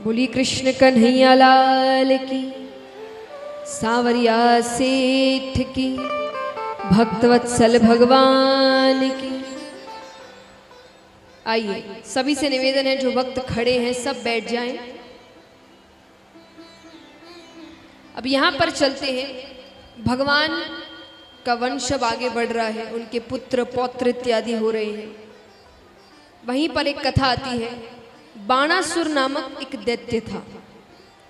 बोली कृष्ण कन्हैया लाल की, सावरिया सेठ की, भक्तवत्सल भगवान की। आइए सभी से निवेदन है, जो भक्त खड़े हैं सब बैठ जाएं। अब यहाँ पर चलते हैं, भगवान का वंश अब आगे बढ़ रहा है, उनके पुत्र पौत्र इत्यादि हो रहे हैं। वहीं पर एक कथा आती है, बाणासुर नामक एक दैत्य था,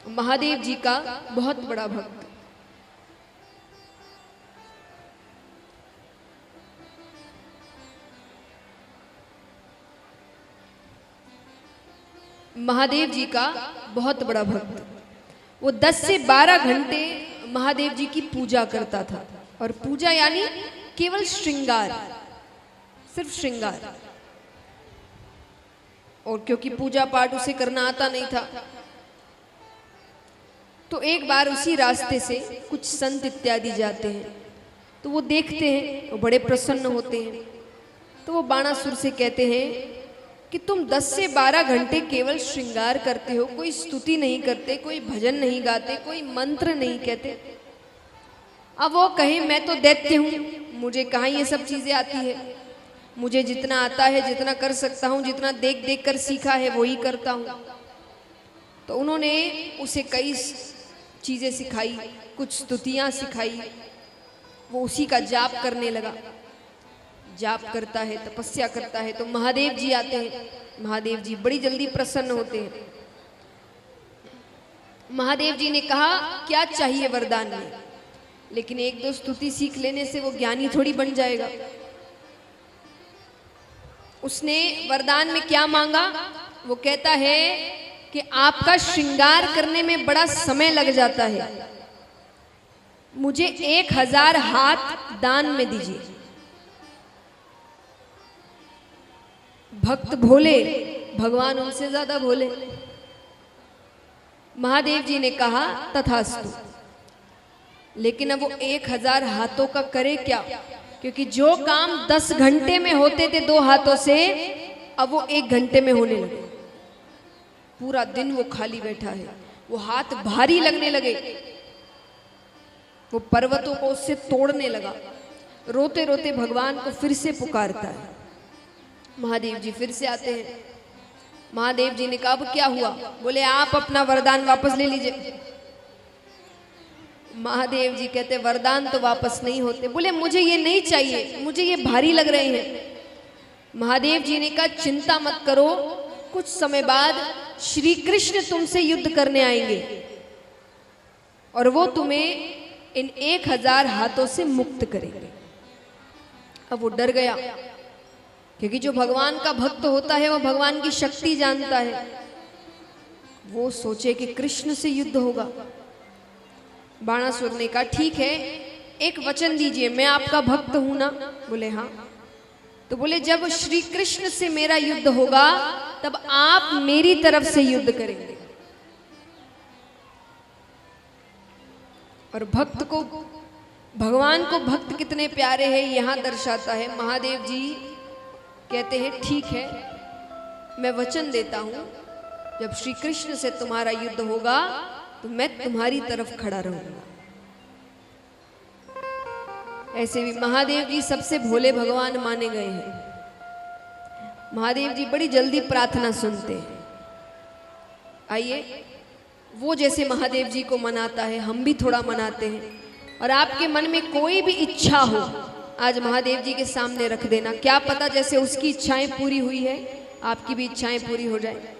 महादेव जी का बहुत बड़ा भक्त। महादेव जी का बहुत बड़ा भक्त। वो 10 से 12 घंटे महादेव जी की पूजा करता था, और पूजा यानी केवल श्रृंगार, सिर्फ श्रृंगार। और क्योंकि पूजा पाठ उसे करना आता नहीं था, तो एक बार उसी रास्ते से कुछ संत इत्यादि जाते हैं, तो वो देखते हैं, वो बड़े प्रसन्न होते हैं। तो वो बाणासुर से कहते हैं कि तुम 10 से 12 घंटे केवल श्रृंगार करते हो, कोई स्तुति नहीं करते, कोई भजन नहीं गाते, कोई मंत्र नहीं कहते। अब वो कहे मैं तो दैत्य हूँ, मुझे कहाँ ये सब चीज़ें आती है, मुझे जितना आता है, जितना कर सकता हूँ, जितना देख देख कर सीखा है वही करता हूँ। तो उन्होंने उसे कई चीज़ें सिखाई, कुछ स्तुतियाँ सिखाई। वो उसी का जाप करने लगा, जाप करता है, तपस्या करता है। तो महादेव जी आते हैं, महादेव जी बड़ी जल्दी प्रसन्न होते हैं। महादेव जी ने कहा क्या चाहिए वरदान में, लेकिन एक दो स्तुति सीख लेने से वो ज्ञानी थोड़ी बन जाएगा। उसने वरदान में क्या मांगा, वो कहता है कि आपका श्रृंगार करने में बड़ा समय लग जाता है, मुझे 1000 हाथ दान में दीजिए। भक्त भोले, भगवान उनसे ज्यादा भोले। महादेव जी ने कहा तथास्तु। लेकिन अब वो 1000 हाथों का करे क्या, क्योंकि जो काम 10 घंटे में होते थे 2 हाथों से, अब वो 1 घंटे में होने लगे। पूरा दिन वो खाली बैठा है, वो हाथ भारी लगने लगे, वो पर्वतों को उससे तोड़ने लगा। रोते रोते भगवान को फिर से पुकारता है। महादेव जी फिर से आते हैं। महादेव जी ने कहा अब क्या हुआ, बोले आप अपना वरदान वापस ले लीजिए। महादेव जी कहते वरदान तो वापस नहीं होते। बोले मुझे ये नहीं चाहिए, मुझे ये भारी लग रहे हैं। महादेव जी ने कहा चिंता मत करो, कुछ समय बाद श्री कृष्ण तुमसे युद्ध करने आएंगे और वो तुम्हें इन 1000 हाथों से मुक्त करेंगे। अब वो डर गया, क्योंकि जो भगवान का भक्त होता है वो भगवान की शक्ति जानता है। वो सोचे कि कृष्ण से युद्ध होगा। बाणासुर ने कहा ठीक है, एक वचन दीजिए, मैं आपका भक्त हूं ना। बोले हाँ। तो बोले जब श्री कृष्ण से मेरा युद्ध होगा तब आप मेरी तरफ से युद्ध करेंगे। और भक्त को, भगवान को भक्त कितने प्यारे हैं यहां दर्शाता है। महादेव जी कहते हैं ठीक है, मैं वचन देता हूं, जब श्री कृष्ण से तुम्हारा युद्ध होगा तो मैं तुम्हारी तरफ खड़ा रहूंगा। ऐसे भी महादेव जी सबसे भोले भगवान माने गए हैं। महादेव जी बड़ी जल्दी प्रार्थना सुनते हैं। आइए, वो जैसे महादेव जी को मनाता है हम भी थोड़ा मनाते हैं। और आपके मन में कोई भी इच्छा हो, आज महादेव जी के सामने रख देना। क्या पता जैसे उसकी इच्छाएं पूरी हुई है, आपकी भी इच्छाएं पूरी हो जाए।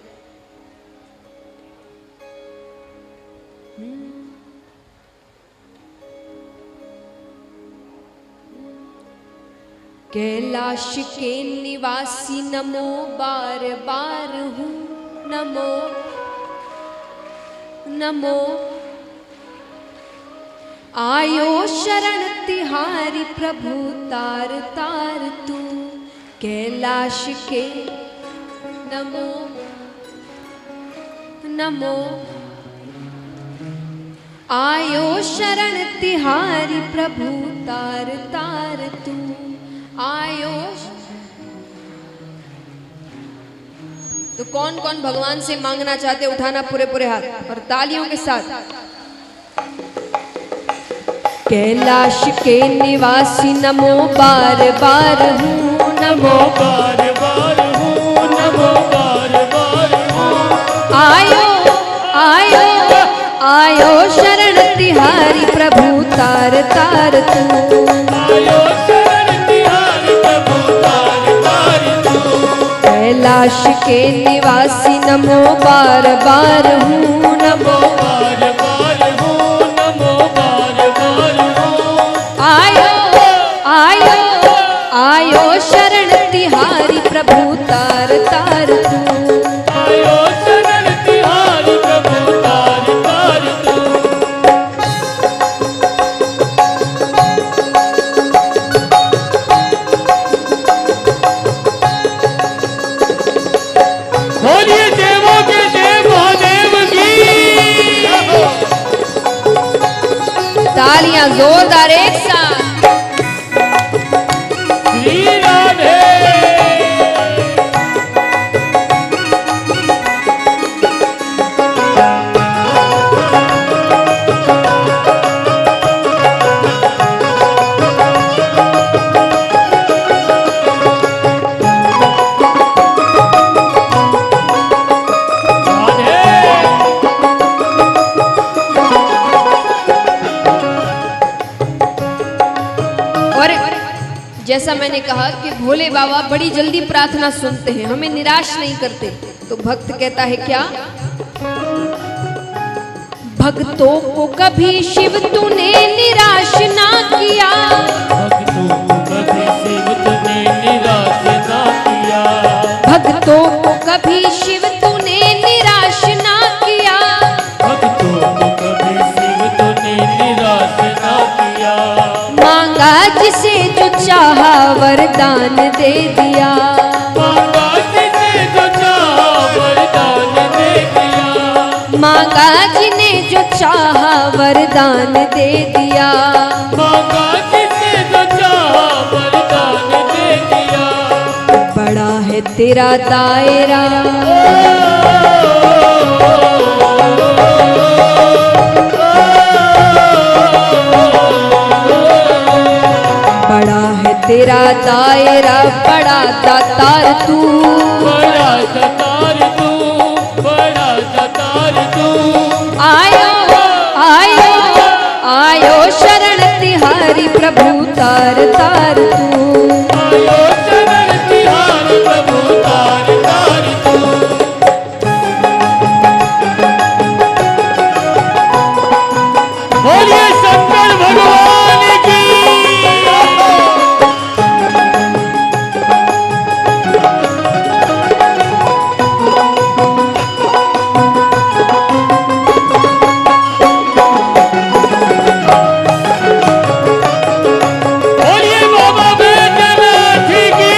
कैलाश के निवासी नमो बार बार हूँ, नमो नमो। आयो शरण तिहारी प्रभु तार तार तू, कैलाश के नमो नमो। आयो शरण तिहारी प्रभु तार तार तू, आयो। तो कौन कौन भगवान से मांगना चाहते, उठाना पूरे पूरे हाथ और तालियों के साथ। कैलाश के निवासी नमो बार बार हूँ, नमो बार बार हूँ, नमो बार बार हूँ। आयो आयो आयो शरण तिहारी प्रभु तार तार तू, आयो शरण तिहारी प्रभु तार तार तू। कैलाश के निवासी नमो बार बार हूँ, नमो बार बार हूँ, नमो बार बार हूँ। आयो आयो आयो शरण तिहारी प्रभु तार तार तू, आयो शरण तिहारी प्रभु तार तार तू। बोलिए देवों के देव महादेव की। तालियां जोरदार एक साथ। श्री राधे। और जैसा मैंने कहा कि भोले बाबा बड़ी जल्दी प्रार्थना सुनते हैं, हमें निराश नहीं करते। तो भक्त कहता है क्या, भक्तों को कभी शिव तूने निराश ना किया, भक्तों को कभी शिव तूने निराश ना किया। भक्तों को कभी शिव तूने निराश ना किया, भक्तों को कभी शिव तूने निराश ना किया। मांगा जिसे जो चाहा वरदान दे दिया, मांगा जिसे जो चाहा वरदान दे दिया। मांगा जिन्हें जो चाहा वरदान दे दिया, मांगा जिसे जो चाहा वरदान दे दिया। बड़ा है तेरा दायरा, बड़ा है तेरा दायरा, बड़ा दातार तू, बड़ा दातार तू, बड़ा दातार तू। आयो आयो आयो शरण तिहारी प्रभु तार तार तू, आयो शरण तिहारी प्रभु तार तार तू। बोलिए शंकर भगवान की। बोलिए बाबा बैद्यनाथ की।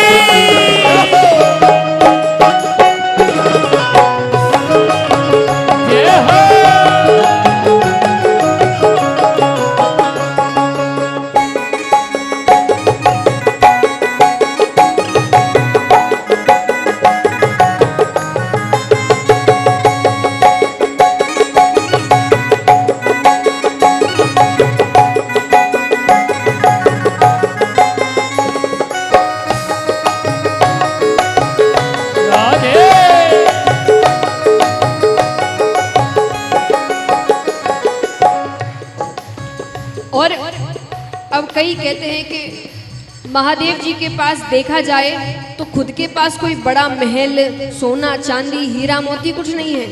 जय हो। राधे। और अब कई कहते हैं कि महादेव जी के पास देखा जाए तो खुद के पास कोई बड़ा महल, सोना चांदी हीरा मोती कुछ नहीं है।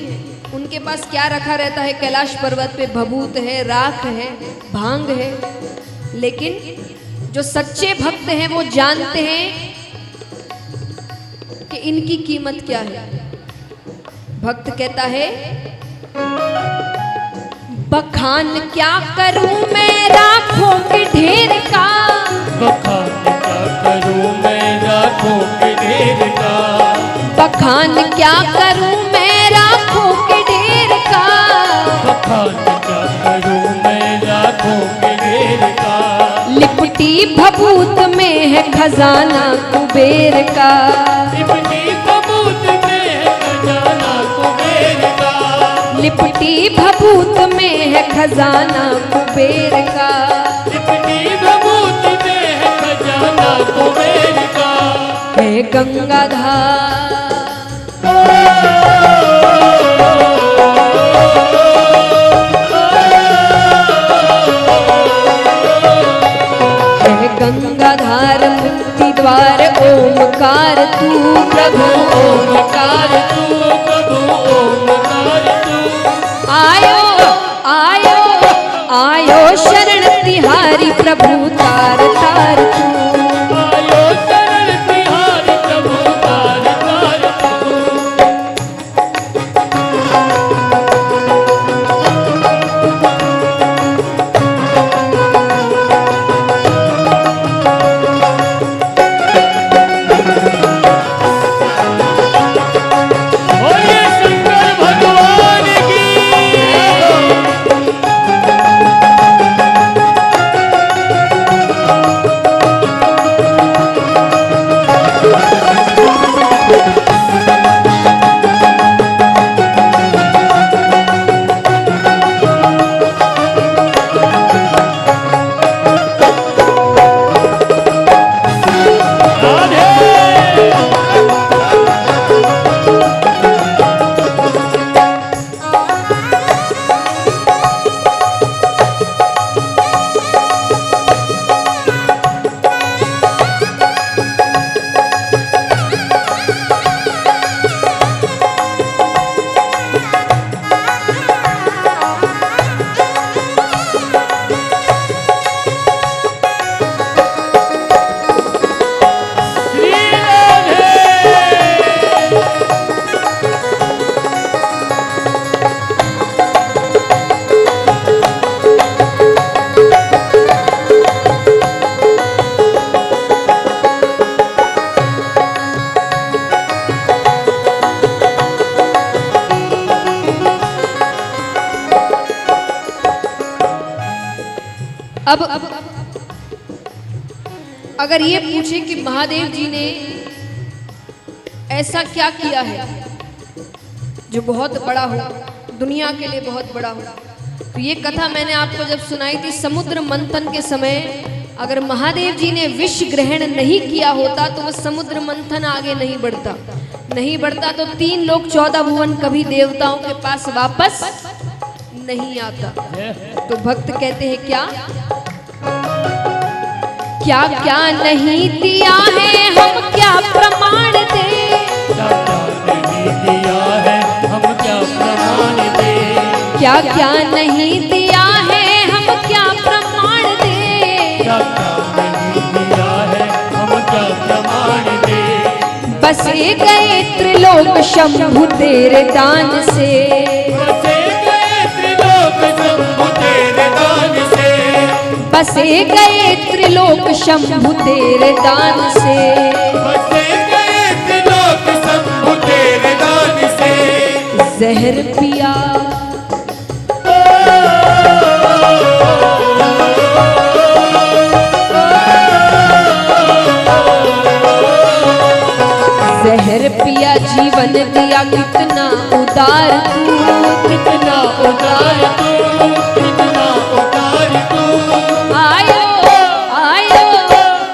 उनके पास क्या रखा रहता है, कैलाश पर्वत पे भभूत है, राख है, भांग है। लेकिन जो सच्चे भक्त हैं वो जानते हैं कि इनकी कीमत क्या है। भक्त कहता है, बखान क्या करूं मैं राखों के ढेर का, बखान क्या करूं मैं राखों के ढेर का। बखान क्या करूं मैं राखों के ढेर का, बखान क्या करूं मैं राखों के ढेर का। लिपटी भभूत में है खजाना कुबेर का, लिपटी भभूत में है लिपटी भभूत में है खजाना कुबेर का, लिपटी भभूत में है खजाना कुबेर का, है गंगाधार गंगाधार मुक्ति द्वार ओमकार तू प्रभु ओमकार तू प्रभु ओमकार तू, आयो आयो आयो शरण तिहारी प्रभु तार तार तू, आयो शरण तिहारी प्रभु तार तार तू। बोलिए शंकर भगवान की। अब अगर ये पूछे कि महादेव जी ने ऐसा क्या किया है जो बहुत बड़ा हो, दुनिया के लिए बहुत बड़ा हो, तो ये कथा मैंने आपको जब सुनाई थी समुद्र मंथन के समय, अगर महादेव जी ने विष ग्रहण नहीं किया होता तो वह समुद्र मंथन आगे नहीं बढ़ता तो 3 लोक 14 भुवन कभी देवताओं के पास वापस नहीं आता। तो भक्त कहते हैं क्या क्या क्या नहीं दिया है हम क्या प्रमाण दे, क्या नहीं दिया है हम क्या प्रमाण दे, क्या क्या नहीं दिया है हम क्या प्रमाण दे, क्या नहीं दिया है हम क्या प्रमाण दे, बसे गए त्रिलोक शंभु तेरे दान से, बसे गए त्रिलोक शंभु तेरे दान से, बसे गए त्रिलोक शंभु तेरे दान से, बसे गए त्रिलोक शंभु तेरे दान से, जहर पिया जहर पिया जीवन दिया कितना उदार तू, कितना उदार तू, कितना उदार तू, आयो आयो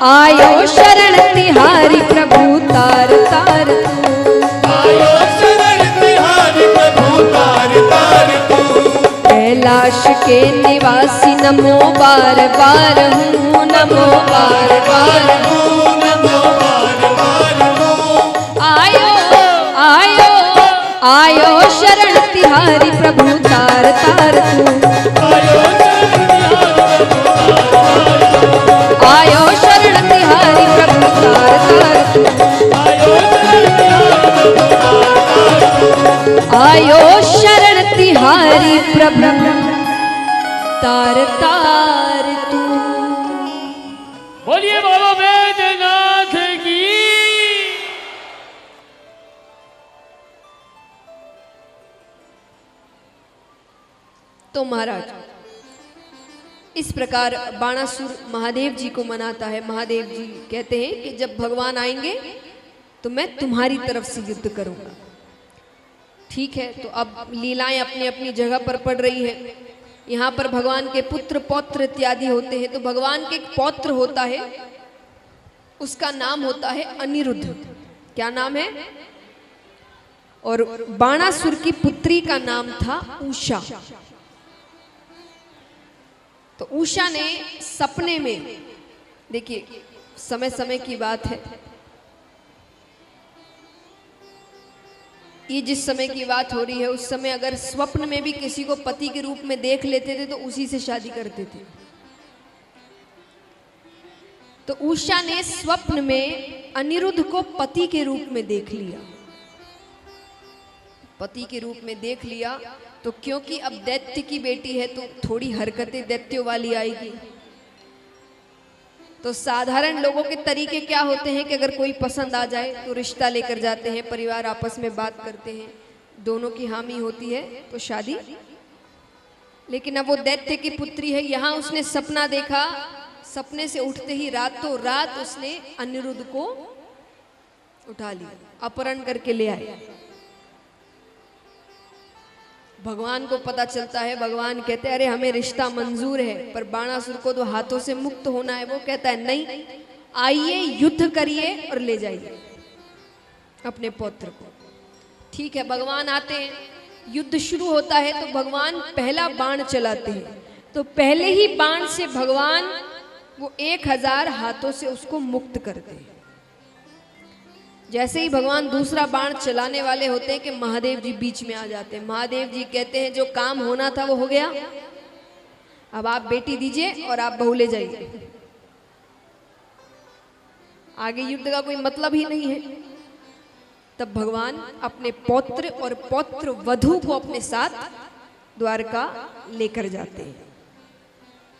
आयो शरण तिहारी प्रभु तार तार तू, आयो शरण तिहारी प्रभु तार तार तू, कैलाश के निवासी नमो बार बार हूँ, नमो बार बार हूँ, नमो बार बार हूँ, आयो आयो आयो शरण तिहारी प्रभु तार तार तू, आयो शरण तिहारी प्रभु तार तार तू, आयो शरण तिहारी प्रभु तार तार तू, आयो शरण तिहारी प्रभु तार तार तू, आयो शरण तिहारी प्रभु तार तार तू। बोलिए बाबा बैजनाथ की। तो महाराज इस प्रकार बाणासुर महादेव जी को मनाता है। महादेव जी कहते हैं कि जब भगवान आएंगे तो मैं तुम्हारी तरफ से युद्ध करूंगा। ठीक है, तो अब लीलाएं अपनी अपनी जगह पर पड़ रही है। यहाँ पर भगवान के पुत्र पौत्र इत्यादि होते हैं। तो भगवान के एक पौत्र होता है, उसका नाम होता है अनिरुद्ध। क्या नाम है? और बाणासुर की पुत्री का नाम था उषा। तो उषा ने सपने में, देखिए समय समय की बात है, ये जिस समय की बात हो रही है उस समय अगर स्वप्न में भी किसी को पति के रूप में देख लेते थे तो उसी से शादी करते थे। तो उषा ने स्वप्न में अनिरुद्ध को पति के रूप में देख लिया। पति के रूप में देख लिया तो क्योंकि अब दैत्य की बेटी है तो थोड़ी हरकतें दैत्यों वाली आएगी। तो साधारण लोगों के तरीके क्या होते हैं कि अगर कोई पसंद आ जाए तो रिश्ता लेकर जाते हैं, परिवार आपस में बात करते हैं, दोनों की हामी होती है तो शादी। लेकिन अब वो दैत्य की पुत्री है, यहाँ उसने सपना देखा, सपने से उठते ही रातों रात उसने अनिरुद्ध को उठा लिया, अपहरण करके ले आए। भगवान को पता चलता है, भगवान कहते हैं अरे हमें रिश्ता मंजूर है, पर बाणासुर को तो हाथों से मुक्त होना है। वो कहता है नहीं, आइए युद्ध करिए और ले जाइए अपने पौत्र को। ठीक है, भगवान आते हैं, युद्ध शुरू होता है तो भगवान पहला बाण चलाते हैं। तो पहले ही बाण से भगवान वो 1000 हाथों से उसको मुक्त करते हैं। जैसे ही भगवान दूसरा बाण चलाने वाले होते हैं कि महादेव जी बीच में आ जाते हैं। महादेव जी कहते हैं जो काम होना था वो हो गया, अब आप बेटी दीजिए और आप बहू ले जाइए, आगे युद्ध का कोई मतलब ही नहीं है। तब भगवान अपने पौत्र और पौत्र वधू को अपने साथ द्वारका लेकर जाते हैं।